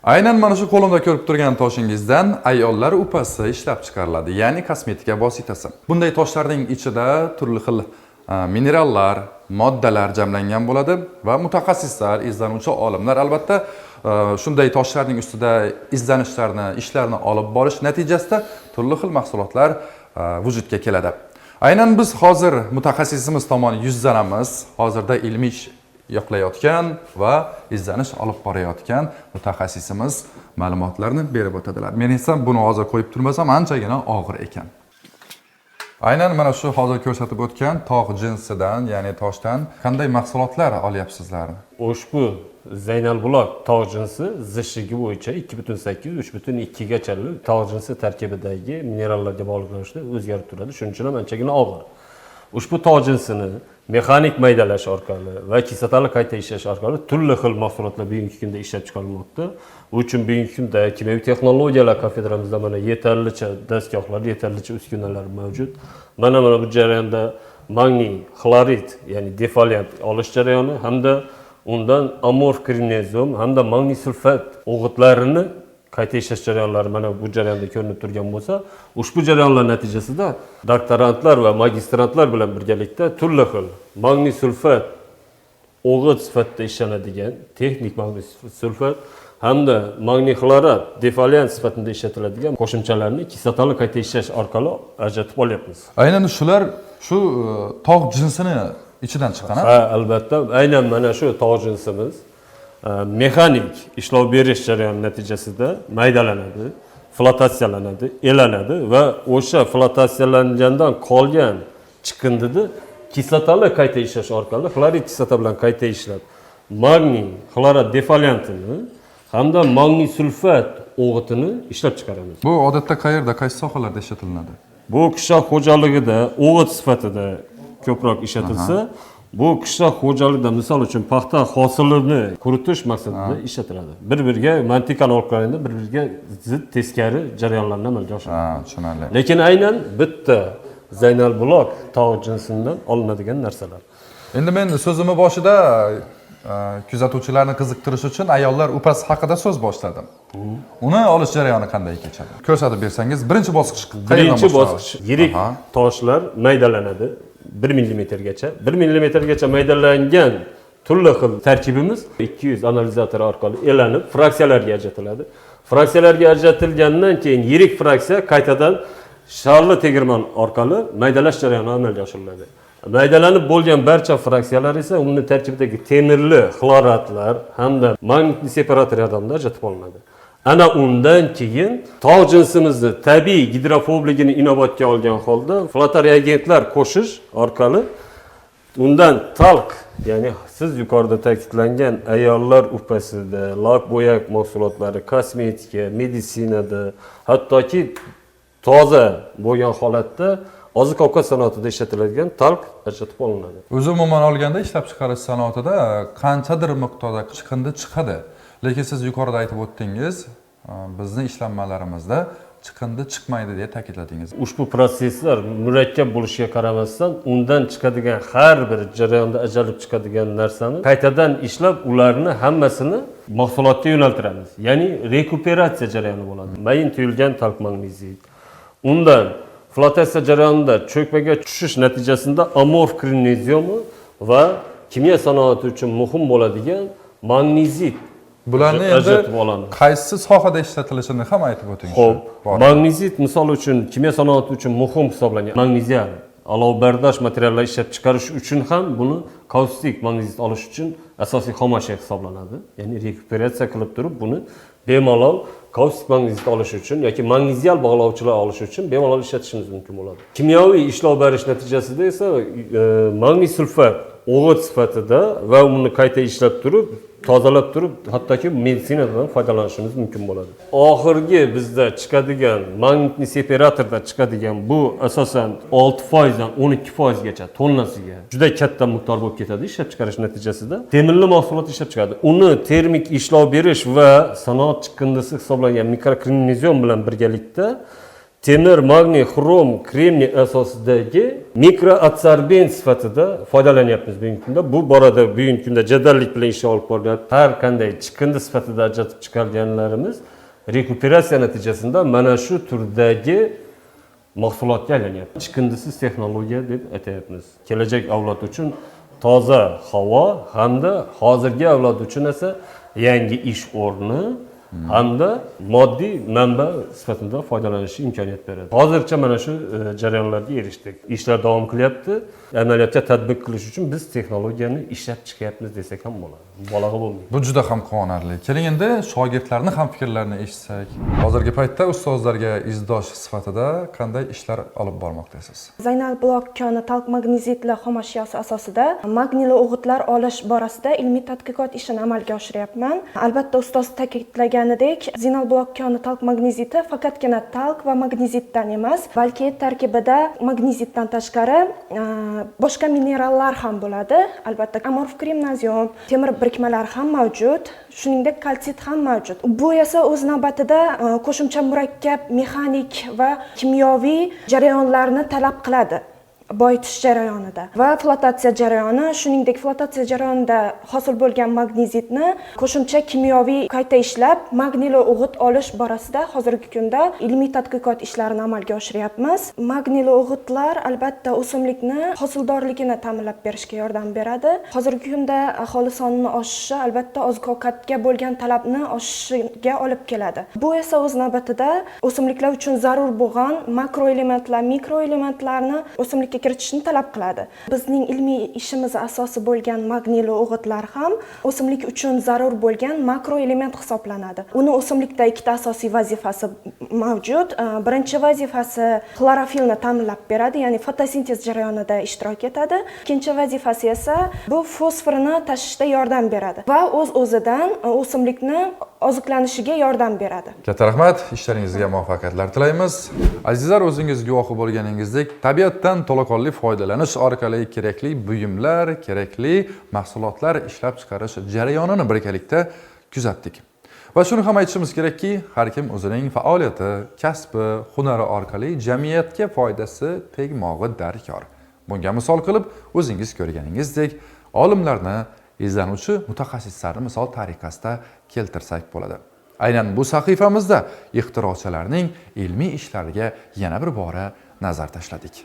Aynan mana shu qo'limda ko'rib turgan toshingizdan ayollar upasi ishlab chiqariladi, ya'ni kosmetika vositasi. Bunday toshlarning ichida turli xil minerallar, moddalar jamlangan bo'ladi va mutaxassislar, izlanuvchi olimlar albatta shunday toshlarning ustida izlanishlarni, ishlarni olib borish natijasida turli xil mahsulotlar vujudga keladi. Aynan biz hozir mutaxassisimiz tomon yuzlanamiz. Hozirda ilmiy yoqlayotgan va izlanish olib borayotgan mutaxassisimiz ma'lumotlarni berib o'tadilar. Men esa buni hozir qo'yib turmasam anchagina og'ir ekan. Aynan mana shu hozir ko'rsatib o'tgan tog' jinsidan, ya'ni toshdan qanday mahsulotlar olyapsizlar? Ushbu Zaynalbuloq tog' jinsi zishligi bo'yicha 2.8-3.2 gachalik tog' jinsi tarkibidagi minerallarga bog'liq ravishda o'zgarib turadi. Shuning uchun ham anchagina og'ir. Ushbu tog' jinsini mexanik maydalash orqali va kislotali qayta ishlash orqali turli xil mahsulotlar bugungi kunda ishlab chiqarilmoqda. Bu uchun bugungi kunda kimyoviy texnologiyalar kafedramizda mana yetarlicha dastgohlar, yetarlicha uskunalar mavjud. Mana bu jarayonda magniy xlorid, ya'ni defoliant olish jarayoni hamda undan amorf krinezom hamda magniy sulfat o'g'itlarini qayta ishlash jarayonlari mana bu jarayonda ko'rinib turgan bo'lsa, ushbu jarayonlar natijasida doktorantlar va magistrantlar bilan birgalikda turli xil magniy sulfat o'g'it sifatida ishlanadigan texnik magniy sulfat hamda magniy xlorat defoliant sifatida ishlatiladigan qo'shimchalarni kislotali qayta ishlash orqali ajratib olyapmiz. Aynan shular shu tog' jinsini ichidan chiqqan. Ha, albatta, aynan mana shu tog' jinsimiz mexanik ishlov berish jarayoni natijasida maydalanadi, flotatsiyalanadi, elanadi va o'sha flotatsiyalangandan qolgan chiqindini kislotali qayta ishlash orqali xlorid kislota bilan qayta ishlab magniy xlorat defoliantini hamda magniy sulfat o'g'itini ishlab chiqaramiz. Bu odatda qayerda, qaysi sohalarda ishlatiladi? Bu qishloq xo'jaligida o'g'it sifatida ko'proq ishlatilsa, bu qishloq xo'jaligida misol uchun paxta hosilini quritish maqsadida ishlatiladi. Bir-biriga mantiqani olib qaraganda bir-biriga zid teskari jarayonlarni amalga oshiradi. Ha, tushunarli. Lekin aynan bitta Zaynalbuloq tog' jinsidan olinadigan narsalar. Endi men so'zimni boshida kuzatuvchilarni qiziqtirish uchun ayollar upasi haqida so'z boshladim. Uni olish jarayoni qanday kechadi? Ko'rsatib bersangiz, birinchi bosqich qayerdan boshlanadi? Birinchi bosqich yirik toshlar maydalanadi. 1 millimetrgacha. 1 millimetrgacha maydalangan turli xil tarkibimiz 200 analizator orqali elanib, fraksiyalarga ajratiladi. Fraksiyalarga ajratilgandan keyin yirik fraksiya qaytadan sharli tegirmon orqali maydalash jarayoni amalga oshiriladi. Maydalanib bo'lgan barcha fraksiyalar esa uning tarkibidagi temirli xloratlar hamda magnitli separator yordamida ajratib olinadi. Ana undan keyin tog' jinsimizni tabiiy gidrofobligini inobatga olgan holda flotoreagentlar qo'shish orqali undan talq, ya'ni siz yuqorida ta'kidlangan ayollar upasida, lak bo'yak mahsulotlari, kosmetika, meditsinada, hattoki toza bo'lgan holatda oziq-ovqat sanoatida ishlatiladigan talq ajratib olinadi. O'zi umuman olganda ishlab chiqarish sanoatida qanchadir miqdorda chiqindi chiqadi. Lekin siz yuqorida aytib o'tdingiz, bizning ishlanmalarimizda chiqindi chiqmaydi deb ta'kidladingiz. Ushbu proseslar murakkab bo'lishiga qaramasdan, undan chiqadigan har bir jarayonda ajalib chiqadigan narsani qaytadan ishlab, ularni hammasini mahsulotga yo'naltiramiz. Ya'ni rekuperatsiya jarayoni bo'ladi. Mayin tuyulgan talq magnezit. Undan flotatsiya jarayonida cho'kmaga tushish natijasida amorf krineziomi va kimyo sanoati uchun muhim bo'ladigan magnezit bularni endi qaysi sohada ishlatilishini ham aytib o'ting. Xo'p, magnezit misol uchun kimyo sanoati uchun muhim hisoblangan magnezial olovbardosh materiallar ishlab chiqarish uchun ham buni kaustik magnezit olish uchun asosiy xomashyo hisoblanadi. Ya'ni rekuperatsiya qilib turib buni bemalol kaustik magnezit olish uchun yoki magnezial bog'lovchilar olish uchun bemalol ishlatishimiz mumkin bo'ladi. Kimyoviy ishlov berish natijasida esa magniy sulfat o'g'it sifatida va uni qayta ishlab turib, tozalab turib, hattoki meditsinadan foydalanishimiz mumkin bo'ladi. Oxirgi bizda chiqadigan magnitli separatorda chiqadigan bu asosan 6% dan 12% gacha tonnasiga juda katta miqdor bo'lib ketadi ishlab chiqarish natijasida. Temirli mahsulot ishlab chiqadi. Uni termik ishlov berish va sanoat chiqindisi hisoblangan mikrokrinezium bilan birgalikda temir, magniy, xrom, kremniy asosidagi mikroadsorbent sifatida foydalanyapmiz bugungi kunda. Bu borada bugungi kunda jadallik bilan ish olib boryapti. Har qanday chiqindi sifatida ajratib chiqarganlarimiz rekuperatsiya natijasida mana shu turdagi mahsulotga aylanyapti. Chiqindisiz texnologiya deb aytayapmiz. Kelajak avlod uchun toza havo hamda hozirgi avlod uchun esa yangi ish o'rni hamda moddiy manba sifatida foydalanish imkoniyat beradi. Hozircha mana shu jarayonlarga erishdik. Ishlar davom qilyapti. Amaliyotga tatbiq qilish uchun biz texnologiyani ishlab chiqyapmiz desak ham bo'ladi. Mubolag'a bo'lmaydi. Bu juda ham quvonarli. Keling endi shogirdlarni ham fikrlarini eshitsak. Hozirgi paytda ustozlarga izdosh sifatida qanday ishlar olib bormoqdasiz? Zaynal blok koni talq magnezitli xomashyosi asosida magniyli o'g'itlar olish borasida ilmiy tadqiqot ishini amalga oshiryapman. Albatta ustoz ta'kidlaganidek, Zaynal blok koni talq magneziti faqatgina talq va magnezitdan emas, balki tarkibida magnezitdan tashqari boshqa minerallar ham bo'ladi. Albatta amorf gimnazium, temir birikmalar ham mavjud, shuningdek kalsit ham mavjud. Bu esa o'z navbatida qo'shimcha murakkab, mexanik va kimyoviy jarayonlarni talab qiladi. Boyitish jarayonida va flotatsiya jarayoni, shuningdek flotatsiya jarayonida hosil bo'lgan magnezitni qo'shimcha kimyoviy qayta ishlab magniyli o'g'it olish borasida hozirgi kunda ilmiy tadqiqot ishlarini amalga oshiryapmiz. Magniyli o'g'itlar albatta o'simlikni hosildorligini ta'minlab berishga yordam beradi. Hozirgi kunda aholi sonining oshishi albatta oziq-ovqatga bo'lgan talabni oshishiga olib keladi. Bu esa o'z navbatida o'simliklar uchun zarur bo'lgan makroelementlar, mikroelementlarni o'simlikka kiritishni talab qiladi. Bizning ilmiy ishimiz asosi bo'lgan magniyli o'g'itlar ham o'simlik uchun zarur bo'lgan makroelement hisoblanadi. Uni o'simlikda ikkita asosiy vazifasi mavjud. Birinchi vazifasi xlorofilni ta'minlab beradi, ya'ni fotosintez jarayonida ishtirok etadi. Ikkinchi vazifasi esa bu fosforni tashishda yordam beradi va o'z-o'zidan o'simlikni oziqlanishiga yordam beradi. Katta rahmat, ishlaringizga muvaffaqiyatlar tilaymiz. Azizlar, o'zingiz guvohi bo'lganingizdek, tabiatdan to'laqonli foydalanish orqali kerakli buyumlar, kerakli mahsulotlar ishlab chiqarish jarayonini birgalikda kuzatdik. Va shuni ham aytishimiz kerakki, har kim o'zining faoliyati, kasbi, hunari orqali jamiyatga foydasi tegmog'i darkor. Bunga misol qilib, o'zingiz ko'rganingizdek, olimlarni, izlanuvchi mutaxassislarni misol tariqasida keltirsak bo'ladi. Aynan bu sahifamizda ixtirochilarning ilmiy ishlariga yana bir bora nazar tashladik.